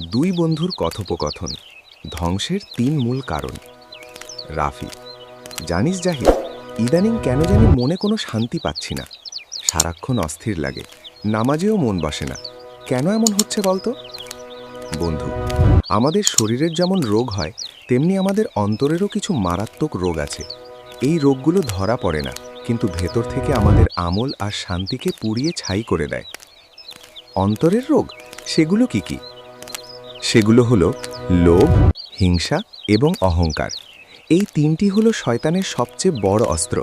দুই বন্ধুর কথোপকথন। ধ্বংসের তিন মূল কারণ। রাফি: জানিস জাহিদ, ইদানিং কেন জানি মনে কোনো শান্তি পাচ্ছি না। সারাক্ষণ অস্থির লাগে, নামাজেও মন বসে না। কেন এমন হচ্ছে বলতো? বন্ধু: আমাদের শরীরের যেমন রোগ হয়, তেমনি আমাদের অন্তরেরও কিছু মারাত্মক রোগ আছে। এই রোগগুলো ধরা পড়ে না, কিন্তু ভেতর থেকে আমাদের আমল আর শান্তিকে পুড়িয়ে ছাই করে দেয়। অন্তরের রোগ সেগুলো কি কি? সেগুলো হলো লোভ, হিংসা এবং অহংকার। এই তিনটি হলো শয়তানের সবচেয়ে বড় অস্ত্র।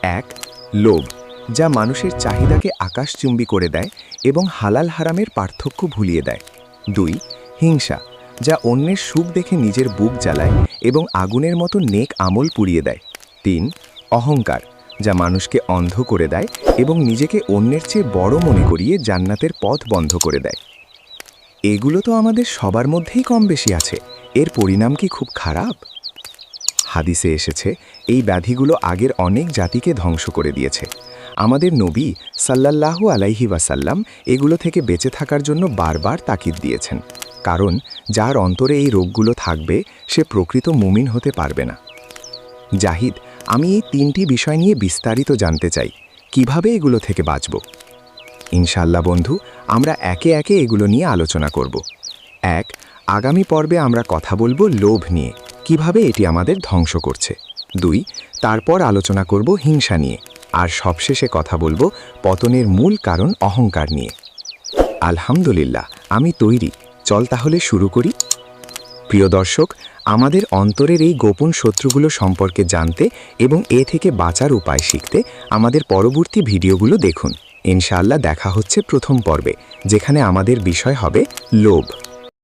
এক, লোভ, যা মানুষের চাহিদাকে আকাশচুম্বী করে দেয় এবং হালাল হারামের পার্থক্য ভুলিয়ে দেয়। দুই, হিংসা, যা অন্যের সুখ দেখে নিজের বুক জ্বালায় এবং আগুনের মতো নেক আমল পুড়িয়ে দেয়। তিন, অহংকার, যা মানুষকে অন্ধ করে দেয় এবং নিজেকে অন্যের চেয়ে বড় মনে করিয়ে জান্নাতের পথ বন্ধ করে দেয়। এগুলো তো আমাদের সবার মধ্যেই কম বেশি আছে। এর পরিণাম কি খুব খারাপ? হাদিসে এসেছে, এই ব্যাধিগুলো আগের অনেক জাতিকে ধ্বংস করে দিয়েছে। আমাদের নবী সাল্লাল্লাহু আলাইহি ওয়াসাল্লাম এগুলো থেকে বেঁচে থাকার জন্য বারবার তাকিদ দিয়েছেন। কারণ যার অন্তরে এই রোগগুলো থাকবে, সে প্রকৃত মুমিন হতে পারবে না। জাহিদ, আমি এই তিনটি বিষয় নিয়ে বিস্তারিত জানতে চাই। কিভাবে এগুলো থেকে বাঁচব? ইনশাল্লাহ বন্ধু, আমরা একে একে এগুলো নিয়ে আলোচনা করব। এক, আগামী পর্বে আমরা কথা বলবো লোভ নিয়ে, কিভাবে এটি আমাদের ধ্বংস করছে। দুই, তারপর আলোচনা করব হিংসা নিয়ে। আর সবশেষে কথা বলবো পতনের মূল কারণ অহংকার নিয়ে। আলহামদুলিল্লাহ, আমি তৈরি। চল তাহলে শুরু করি। প্রিয় দর্শক, আমাদের অন্তরের এই গোপন শত্রুগুলো সম্পর্কে জানতে এবং এ থেকে বাঁচার উপায় শিখতে আমাদের পরবর্তী ভিডিওগুলো দেখুন। ইনশাআল্লাহ দেখা হচ্ছে প্রথম পর্বে, যেখানে আমাদের বিষয় হবে লোভ।